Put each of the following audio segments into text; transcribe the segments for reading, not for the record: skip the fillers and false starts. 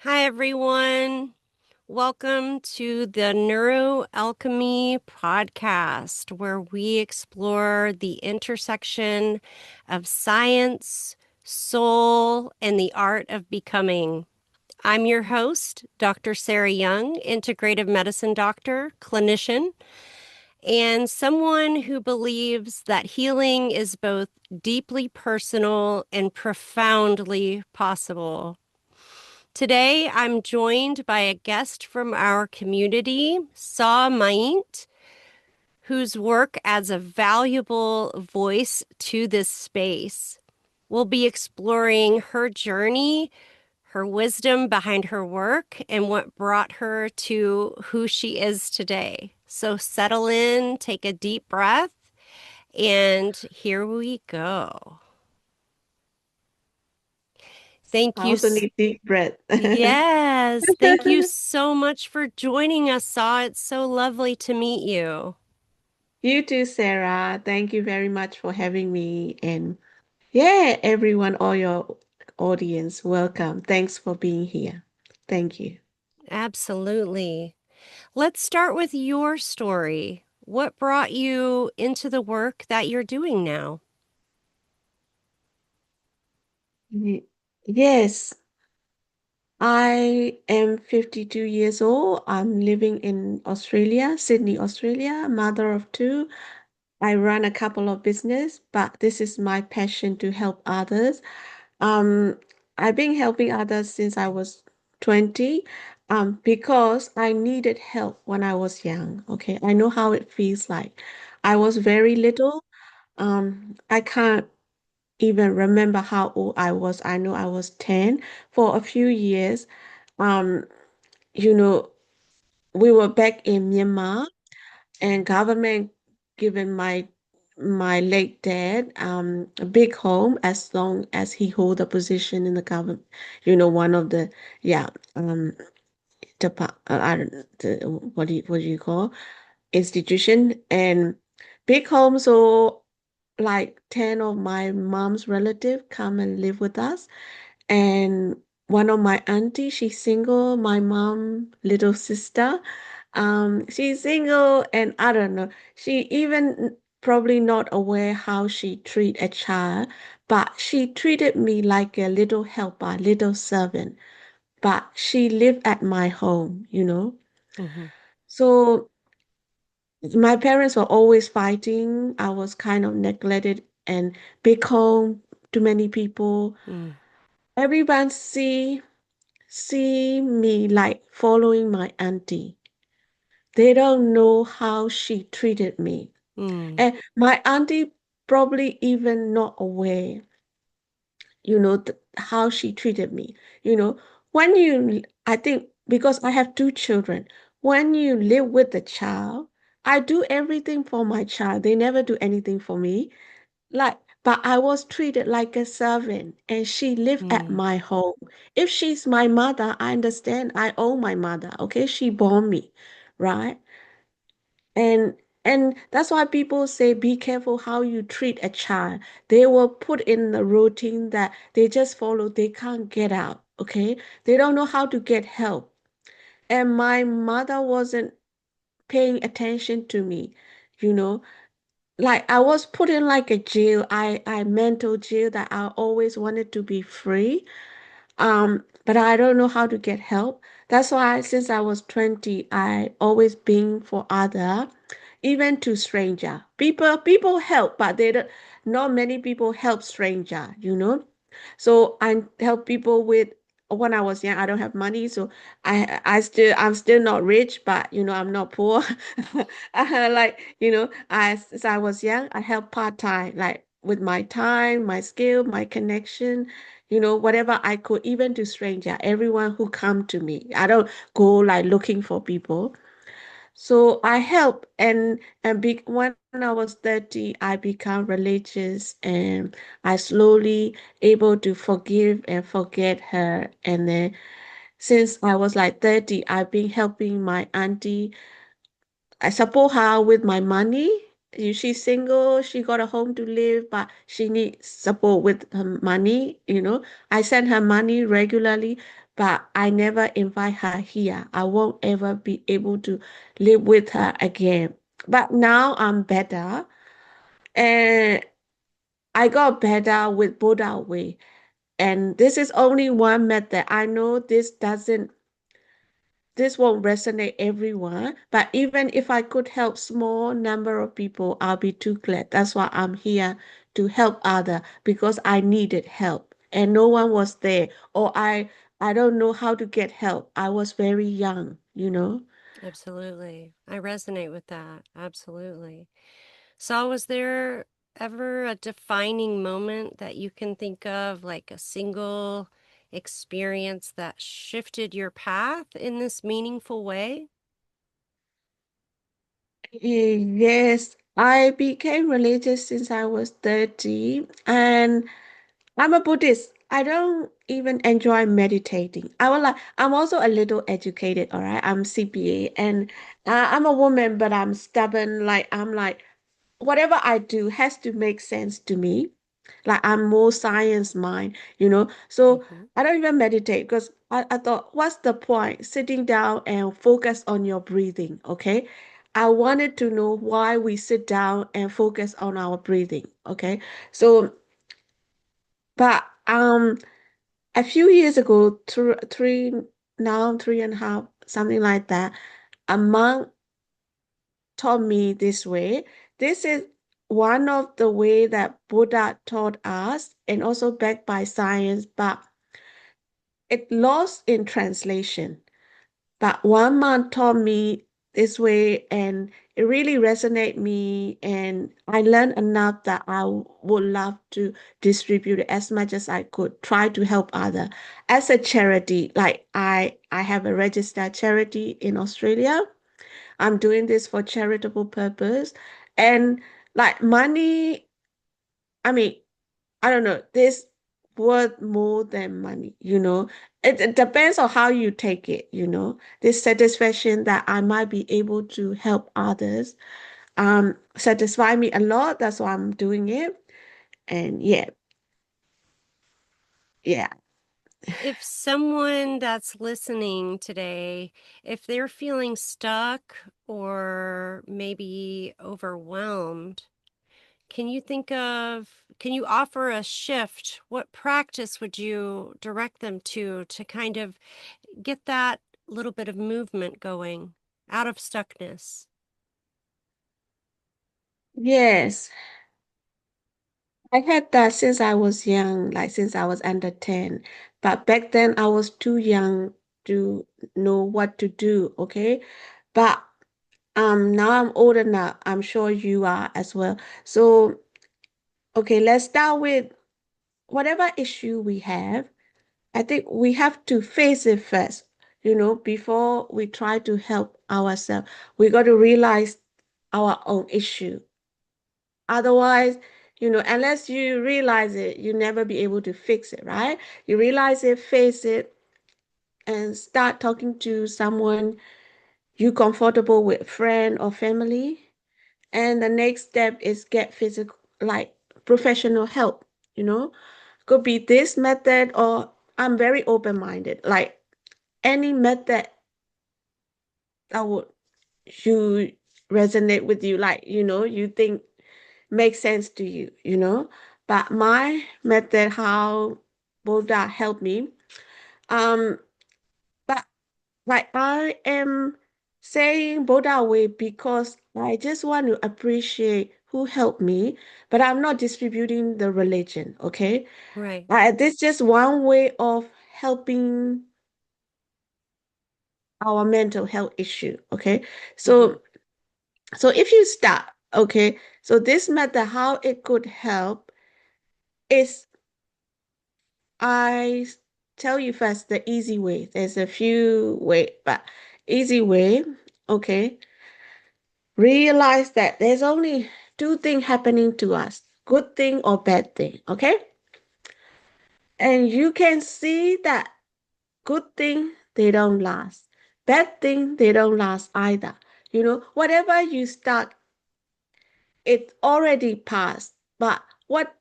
Hi, everyone. Welcome to the NeuroAlchemy podcast, where we explore the intersection of science, soul, and the art of becoming. I'm your host, Dr. Sarah Young, integrative medicine doctor, clinician, and someone who believes that healing is both deeply personal and profoundly possible. Today, I'm joined by a guest from our community, Saw Myint, whose work adds a valuable voice to this space. We'll be exploring her journey, her wisdom behind her work, and what brought her to who she is today. So settle in, take a deep breath, and here we go. Thank I you. also need deep breath. Yes, thank you so much for joining us, Saw. It's so lovely to meet you. You too, Sarah. Thank you very much for having me. And yeah, everyone, all your audience, welcome. Thanks for being here. Thank you. Absolutely. Let's start with your story. What brought you into the work that you're doing now? Ye- Yes, I am 52 years old. I'm living in Australia, Sydney, Australia, mother of two. I run a couple of business, but this is my passion to help others. Um, I've been helping others since I was 20, because I needed help when I was young. Okay, I know how it feels like. I was very little. I can't even remember how old I was. I know I was 10 for a few years. Um, you know, we were back in Myanmar and government given my late dad a big home as long as he hold a position in the government, one of the, yeah, I don't the, what do you call institution, and big home. So like 10 of my mom's relative come and live with us, and one of my auntie, she's single. My mom, little sister, she's single, and I don't know. She even probably not aware how she treat a child, but she treated me like a little helper, little servant. But she lived at my home. Hmm. So my parents were always fighting. I was kind of neglected and big home, too many people. Mm, Everyone see me like following my auntie. They don't know how she treated me. mm, And my auntie probably even not aware, how she treated me. You know, I think because I have two children, when you live with the child, I do everything for my child. They never do anything for me. But I was treated like a servant and she lived at mm, my home. If she's my mother, I understand I owe my mother. Okay, she born me, right? And and that's why people say be careful how you treat a child. They will put in the routine that they just follow, they can't get out. Okay, they don't know how to get help. And my mother wasn't paying attention to me, you know. Like I was put in like a jail, I mental jail that I always wanted to be free. But I don't know how to get help. That's why since I was 20, I always been for other, even to stranger. People help, but they don't, not many people help stranger. So I help people with, when I was young, I don't have money, so I'm still not rich, but I'm not poor. As I was young, I help part-time, like with my time, my skill, my connection, whatever I could, even to stranger, everyone who come to me. I don't go like looking for people. So I help, when I was 30, I become religious, and I slowly able to forgive and forget her. And then since I was like 30, I've been helping my auntie. I support her with my money. She's single, she got a home to live, but she needs support with her money. I send her money regularly, but I never invite her here. I won't ever be able to live with her again. But now I'm better, and I got better with Buddha way. And this is only one method. I know this won't resonate everyone, but even if I could help small number of people, I'll be too glad. That's why I'm here to help other because I needed help and no one was there, or I don't know how to get help. I was very young, you know. Absolutely. I resonate with that. Absolutely. So, was there ever a defining moment that you can think of, like a single experience that shifted your path in this meaningful way? Yes, I became religious since I was 30, and I'm a Buddhist. I don't even enjoy meditating. I'm also a little educated, all right? I'm CPA, and I'm a woman, but I'm stubborn. I'm like whatever I do has to make sense to me. Like I'm more science mind, you know. So Hmm. I don't even meditate because I thought, what's the point sitting down and focus on your breathing? Okay. I wanted to know why we sit down and focus on our breathing. Okay. So, but a few years ago, now 3.5, something like that, a monk taught me this way. This is one of the way that Buddha taught us and also backed by science, but it lost in translation. But one monk taught me this way and it really resonated me and I learned enough that I would love to distribute it as much as I could, try to help other as a charity. Like I have a registered charity in Australia. I'm doing this for charitable purpose. And like money, I mean, I don't know, this worth more than money, you know. It depends on how you take it, you know. This satisfaction that I might be able to help others satisfy me a lot. That's why I'm doing it. And yeah, yeah. If someone that's listening today, if they're feeling stuck or maybe overwhelmed, can you offer a shift? What practice would you direct them to kind of get that little bit of movement going out of stuckness? Yes. I had that since I was young, like since I was under 10. But back then I was too young to know what to do, okay? But now I'm older now. I'm sure you are as well. So, okay, let's start with whatever issue we have. I think we have to face it first, you know, before we try to help ourselves. We got to realize our own issue. Otherwise, you know, unless you realize it, you never be able to fix it, right? You realize it, face it, and start talking to someone you comfortable with, friend or family. And the next step is get physical, like professional help, you know. Could be this method or I'm very open-minded. Like any method that would you resonate with you, like, you know, you think makes sense to you, you know. But my method, how Buddha helped me, um, but like I am saying Buddha way because I just want to appreciate who helped me, but I'm not distributing the religion, okay? Right. This is just one way of helping our mental health issue, okay? Hmm. So so if you start, okay, so this method, how it could help is I tell you first the easy way. There's a few way, but easy way, okay. Realize that there's only two things happening to us, good thing or bad thing, okay? And you can see that good thing, they don't last. Bad thing, they don't last either. You know, whatever you start, it already passed. But what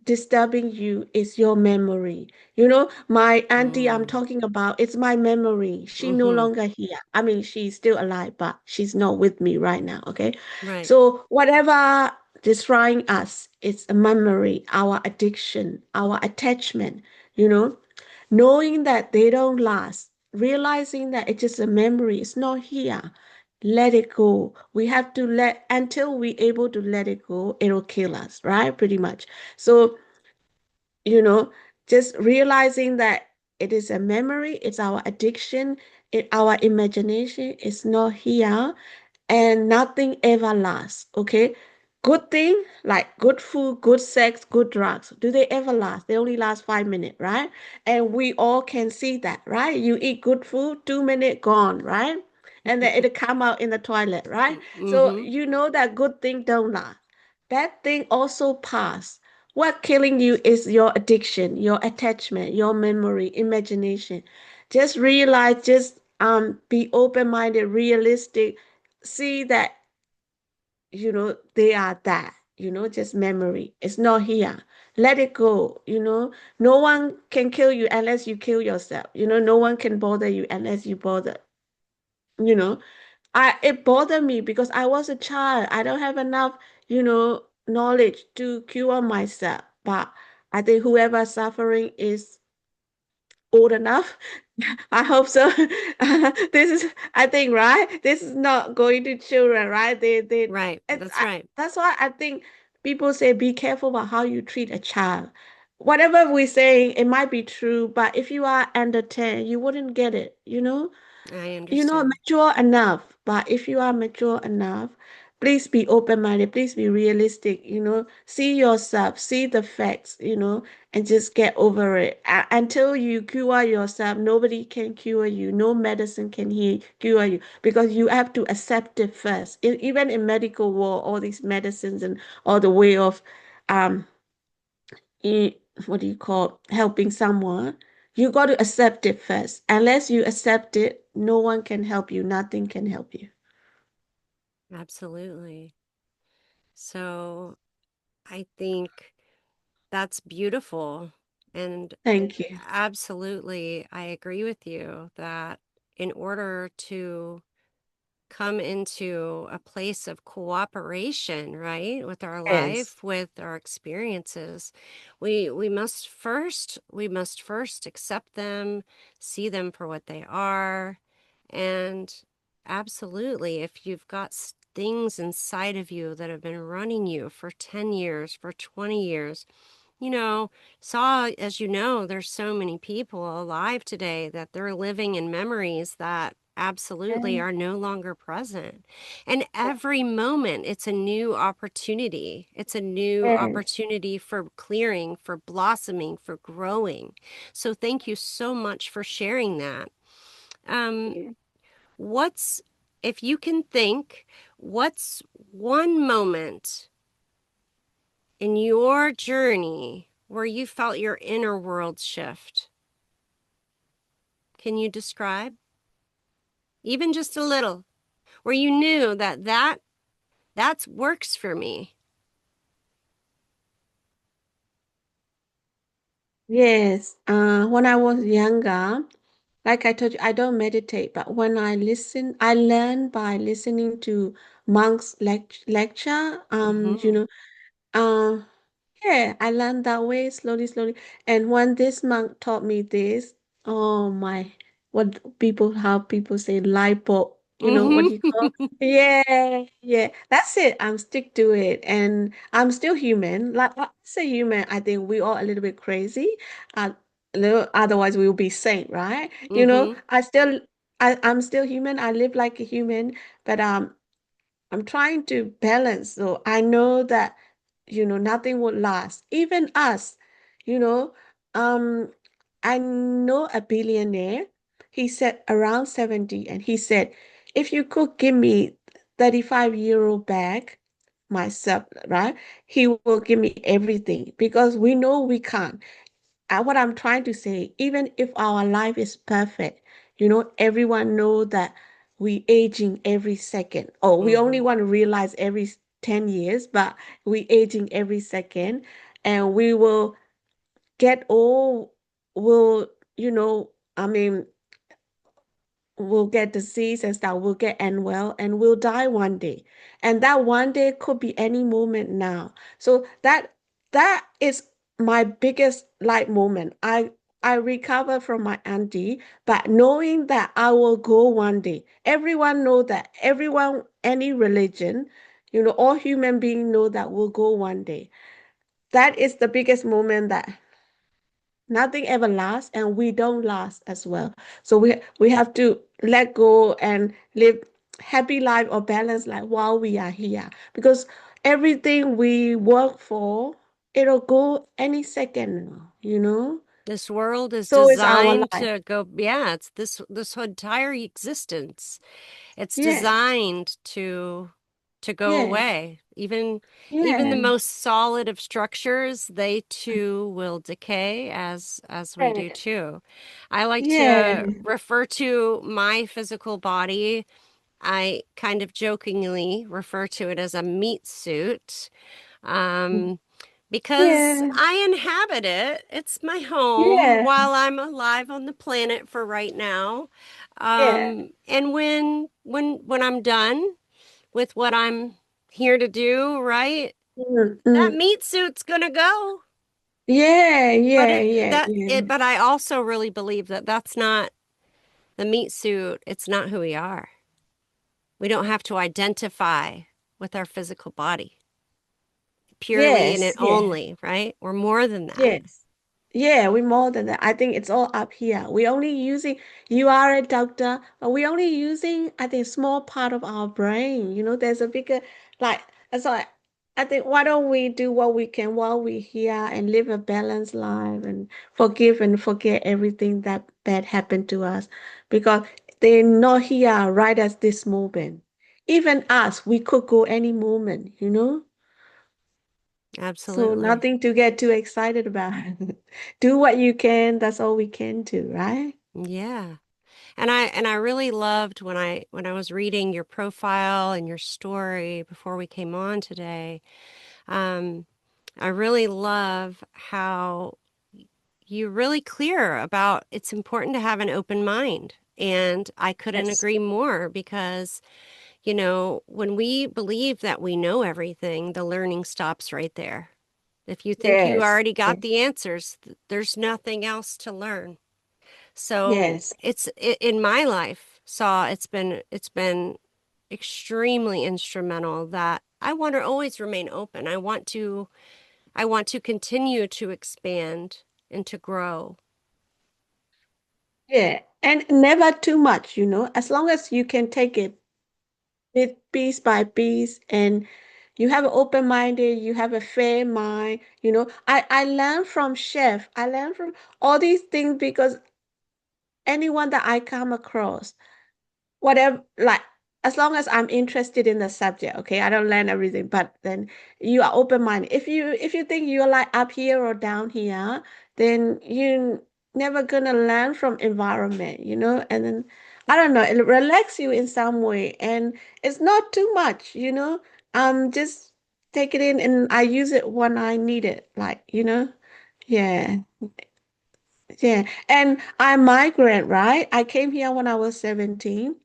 disturbing you is your memory. My auntie I'm Mm. talking about, it's my memory. She no Mm-hmm. longer here. I mean, she's still alive, but she's not with me right now. Okay. Right. So whatever destroying us, it's a memory, our addiction, our attachment, you know, knowing that they don't last, realizing that it's just a memory, it's not here. Let it go. We have to let until we're able to let it go, it'll kill us, right? Pretty much. So, you know, just realizing that it is a memory, it's our addiction, our imagination is not here, and nothing ever lasts. Okay. Good thing like good food, good sex, good drugs. Do they ever last? They only last 5 minutes, right? And we all can see that, right? You eat good food, 2 minutes gone, right? And then it'll come out in the toilet, right? So Mm-hmm. you know that good thing don't last. Bad thing also pass. What killing you is your addiction, your attachment, your memory, imagination. Just realize, just be open-minded, realistic, see that they are that, just memory. It's not here. Let it go. No one can kill you unless you kill yourself. No one can bother you unless you bother. you know it bothered me because I was a child. I don't have enough knowledge to cure myself, but I think whoever suffering is old enough. I hope so. This is, I think, right? This is not going to children, right? Right. That's right. That's why I think people say be careful about how you treat a child. Whatever we're saying, it might be true, but if you are under 10, you wouldn't get it. I You're not understand. mature enough. But if you are mature enough, please be open-minded, please be realistic, see yourself, see the facts, and just get over it. Until you cure yourself, nobody can cure you. No medicine can cure you because you have to accept it first. Even in medical world, all these medicines and all the way of um what do you call helping someone, you got to accept it first. Unless you accept it, no one can help you, nothing can help you. Absolutely. So I think that's beautiful. And Thank you. absolutely, I agree with you that in order to come into a place of cooperation, right, with our Yes. life, with our experiences, we must first accept them, see them for what they are, and absolutely, if you've got things inside of you that have been running you for 10 years, for 20 years, you know, as you know, there's so many people alive today that they're living in memories that absolutely Yes. are no longer present. And every moment, it's a new opportunity. It's a new Yes. opportunity for clearing, for blossoming, for growing. So thank you so much for sharing that. Um, Yeah. what's, if you can think, what's one moment in your journey where you felt your inner world shift? Can you describe? Even just a little, where you knew that works for me. Yes. When I was younger, like I told you, I don't meditate, but when I listen, I learn by listening to monks lecture. Mm-hmm. Uh, yeah, I learned that way slowly, slowly. And when this monk taught me this, oh my, how people say light bulb, what do you call? Mm-hmm. Yeah, yeah, that's it. I'm stick to it, and I'm still human. Like I say, human. I think we all a little bit crazy. Uh, otherwise we will be sane, right? Mm-hmm. I'm still human. I live like a human, but I'm trying to balance. So I know that, nothing would last. Even us, you know, um, I know a billionaire. He said around 70, and he said, if you could give me 35-euro back myself, right? He will give me everything because we know we can't. What I'm trying to say, even if our life is perfect, everyone know that we aging every second. Or we Mm-hmm. only want to realize every 10 years, but we aging every second. and we will get old, will, I mean, we'll get disease and stuff, we'll get unwell, and we'll die one day. And that one day could be any moment now. So that is my biggest light moment. I recover from my auntie, but knowing that I will go one day. Everyone know that. Everyone, any religion, all human beings know that we'll go one day. That is the biggest moment that nothing ever lasts, and we don't last as well. So we have to let go and live happy life or balanced life while we are here, because everything we work for, it'll go any second now. This world is So is our designed life. to go, yeah, it's this entire existence. It's Yes, designed to go yes, away. Even the yes, most solid of structures, they too will decay as we do yes, too. I like to yes. refer to my physical body. I kind of jokingly refer to it as a meat suit. Um, because Yeah, I inhabit it. It's my home yeah, while I'm alive on the planet for right now. yeah. And when I'm done with what I'm here to do, right? Mm, That mm. meat suit's gonna go. Yeah, But yeah, it yeah, that yeah. it but I also really believe that that's not the meat suit. It's not who we are. We don't have to identify with our physical body purely and it Yes, yeah. only, right? We're more than that. Yes. Yeah, we more than that. I think it's all up here. We only using, you are a doctor, but we only using, I think, small part of our brain. There's a bigger, like, so I think why don't we do what we can while we're here and live a balanced life and forgive and forget everything that bad happened to us, because they're not here right at this moment. Even us, we could go any moment. So Absolutely. nothing to get too excited about. Do what you can. That's all we can do, right? Yeah. And I really loved when I was reading your profile and your story before we came on today. Um, I really love how you're really clear about it's important to have an open mind. And I couldn't Yes. agree more because, when we believe that we know everything, the learning stops right there. If you think you Yes. already got Yes. the answers, there's nothing else to learn. So Yes. in my life, Saw, it's been extremely instrumental that I want to always remain open. I want to continue to expand and to grow. Yeah. And never too much. As long as you can take it piece by piece, and you have an open minded, you have a fair mind. I learned from chef. I learned from all these things because anyone that I come across, whatever, like, as long as I'm interested in the subject, okay, I don't learn everything, but then you are open-minded. If you think you're like up here or down here, then you never gonna learn from environment. And then I don't know, it relax you in some way, and it's not too much. Just take it in, and I use it when I need it, like. Yeah. Yeah. And I'm migrant, right? I came here when I was 17.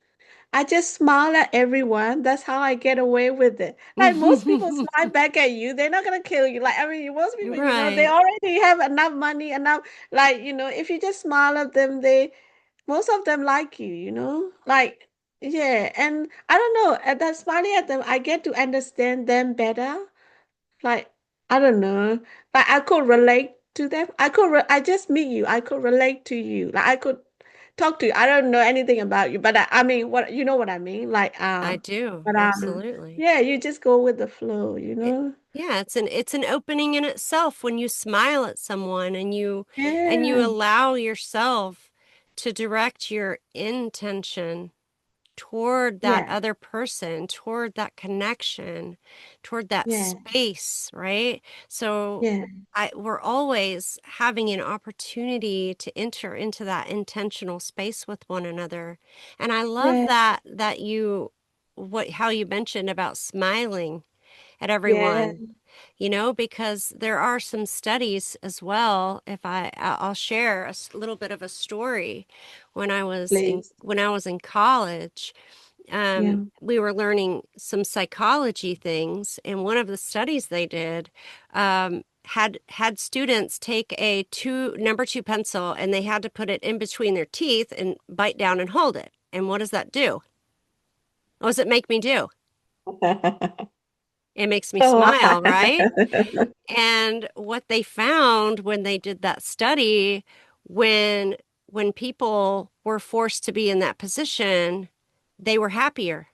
I just smile at everyone. That's how I get away with it. Like most people smile back at you, they're not gonna kill you. Like, I mean, most people, they Right. already have enough money, enough, if you just smile at them, most of them like you. Like, yeah. And I don't know, at that smiling at them, I get to understand them better. Like, I don't know. Like, I could relate to them. I just meet you. I could relate to you. Like, I could talk to you. I don't know anything about you, but I mean, what you know what I mean? Like, I do. but Absolutely. yeah, you just go with the flow. Yeah, it's an opening in itself when you smile at someone and you Yeah, allow yourself to direct your intention toward that yeah, other person, toward that connection, toward that yeah, space, right? So yeah, we're always having an opportunity to enter into that intentional space with one another. And I love yeah, that you how you mentioned about smiling at yeah, everyone. because there are some studies as well. I'll share little bit of a story. Please. When I was in college, Yeah. we were learning some psychology things, and one of the studies they did had students take a number two pencil, and they had to put it in between their teeth and bite down and hold it. And what does that do? What does it make me do? It makes me Oh, smile, right? And what they found when they did that study, when when people were forced to be in that position, they were happier.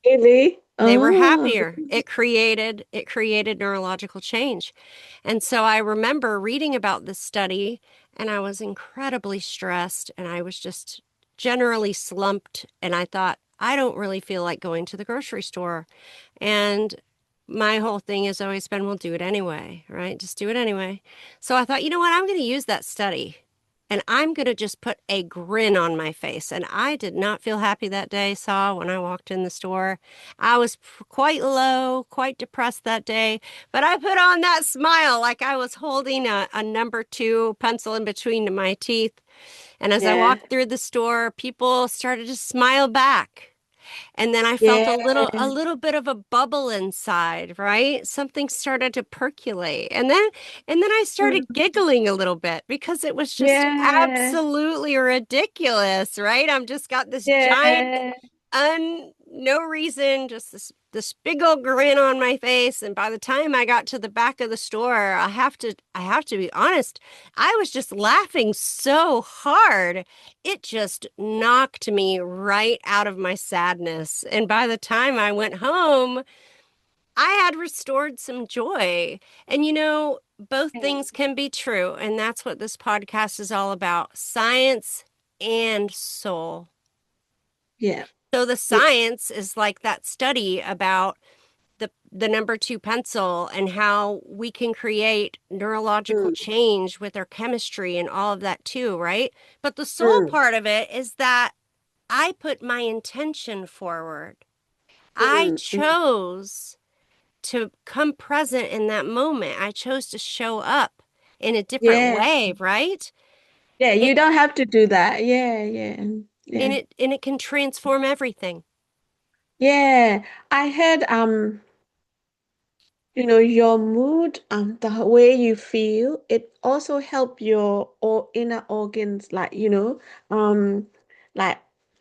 really? They were Oh, happier. It created neurological change. And so I remember reading about this study, and I was incredibly stressed, and I was just generally slumped, and I thought, I don't really feel like going to the grocery store. And my whole thing has always been, we'll do it anyway, right? Just do it anyway. So I thought, you know what? I'm going to use that study, and I'm going to just put a grin on my face. And I did not feel happy that day, Saw, when I walked in the store. I was quite low, quite depressed that day, but I put on that smile like I was holding a number two pencil in between my teeth. And as I yeah. walked through the store, people started to smile back. And then I felt Yeah. a little bit of a bubble inside, right? Something started to percolate. And then I started giggling a little bit because it was just Yeah. absolutely ridiculous, right? I'm just got this giant Yeah. no reason, just this big old grin on my face. And by the time I got to the back of the store, I have to be honest, I was just laughing so hard. It just knocked me right out of my sadness. And by the time I went home, I had restored some joy. And both things can be true. And that's what this podcast is all about, science and soul. Yeah. So the Yeah. science is like that study about the number two pencil and how we can create neurological Mm, change with our chemistry and all of that too, right? But the soul mm, part of it is that I put my intention forward. I mm. chose to come present in that moment. I chose to show up in a different Yeah. way, right? Yeah. It You don't have to do that. Yeah. Yeah. Yeah. and it can transform everything. Yeah. I heard your mood, the way you feel, it also help your or inner organs, like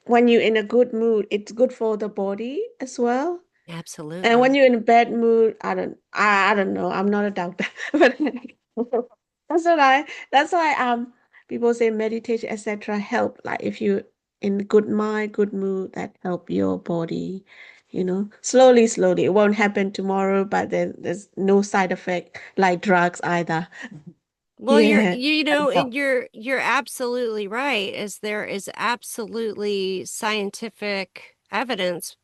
when you're in a good mood, it's good for the body as well. And when Absolutely. you're in a bad mood, I don't know. I'm not a doctor, but that's what I that's why people say meditation, etc. help. Like if you in good mind, good mood, that help your body, slowly, slowly. It won't happen tomorrow, but there's no side effect like drugs either. Well, Yeah. And help. and you're absolutely right, as there is absolutely scientific evidence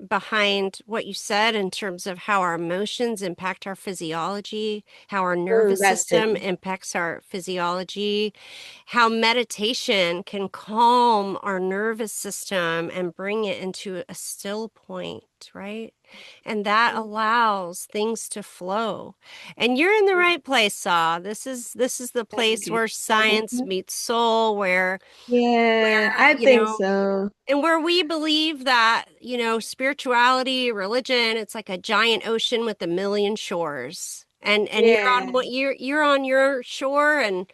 behind what you said in terms of how our emotions impact our physiology, how our nervous That's it. system impacts our physiology, how meditation can calm our nervous system and bring it into a still point, right? And that allows things to flow. And you're in the right place, Saw. This is the Thank place you. where science meets soul, Yeah, where I think so. and where we believe that, spirituality, religion, it's like a giant ocean with a million shores. And Yeah. you're on your shore, and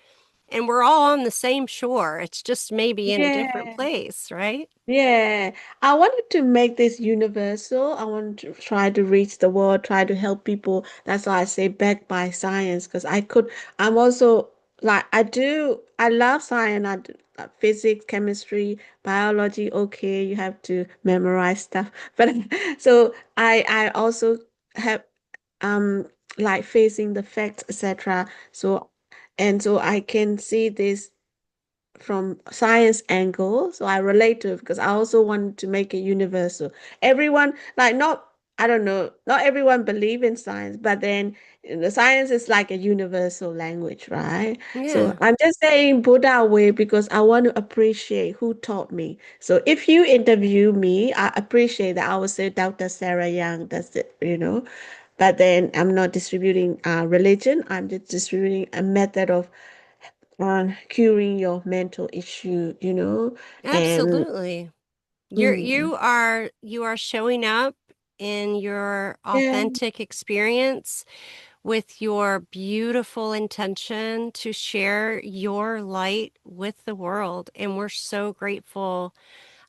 we're all on the same shore. It's just maybe in a different Yeah. place, right? Yeah, I wanted to make this universal. I want to try to reach the world, try to help people. That's why I say backed by science, because I'm also like, I love science, physics, chemistry, biology. Okay, you have to memorize stuff. But so I also have, um, like facing the facts, etc. So I can see this from science angle, so I relate to it because I also want to make it universal. Everyone, like not, I don't know, not everyone believe in science, but then the science is like a universal language, right? So Yeah. I'm just saying Buddha way because I want to appreciate who taught me. So if you interview me, I appreciate that. I would say Dr. Sarah Young. That's it, But then I'm not distributing religion. I'm just distributing a method of curing your mental issue, and Absolutely. mm, You are showing up in your yeah, authentic experience with your beautiful intention to share your light with the world. And we're so grateful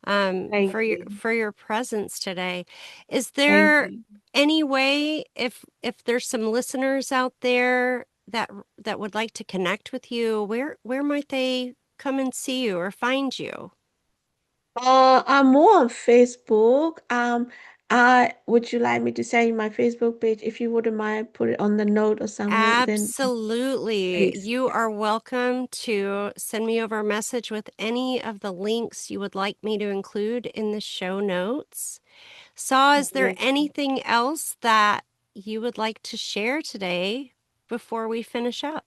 thank you. for your presence today. Is Thank there you. any way, if there's some listeners out there that would like to connect with you, where might they come and see you or find you? I'm more on Facebook. Would you like me to send you my Facebook page? If you wouldn't mind, put it on the note or somewhere, then Absolutely. please. You Yeah. are welcome to send me over a message with any of the links you would like me to include in the show notes. Saw, is there Yes. anything else that you would like to share today before we finish up?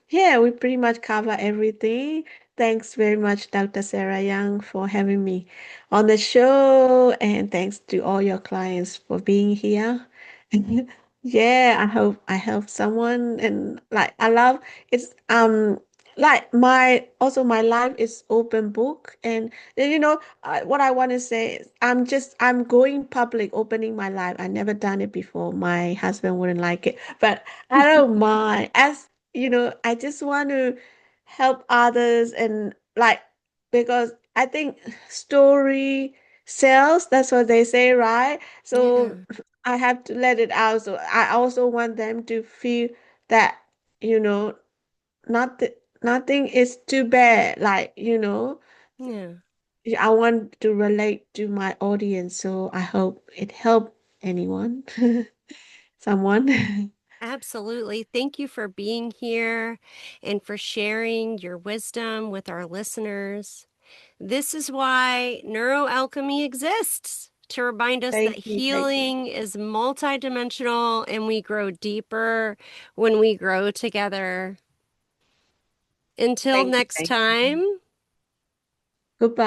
Yeah, we pretty much cover everything. Thanks very much, Dr. Sarah Young, for having me on the show, and thanks to all your clients for being here. Yeah, I hope I helped someone, and like I love it's like my life is open book, and then what I want to say is I'm going public, opening my life. I never done it before. My husband wouldn't like it, but I don't mind. As I just want to help others, and like, because I think story sells, that's what they say, right? So Yeah, I have to let it out. So I also want them to feel that, you know, nothing is too bad. Like, yeah, I want to relate to my audience. So I hope it helped anyone, someone. absolutely. Thank you for being here and for sharing your wisdom with our listeners. This is why NeuroAlchemy exists to remind us that Thank you. Thank you. healing is multidimensional and we grow deeper when we grow together. Until Thank you. next Thank you. time. Goodbye.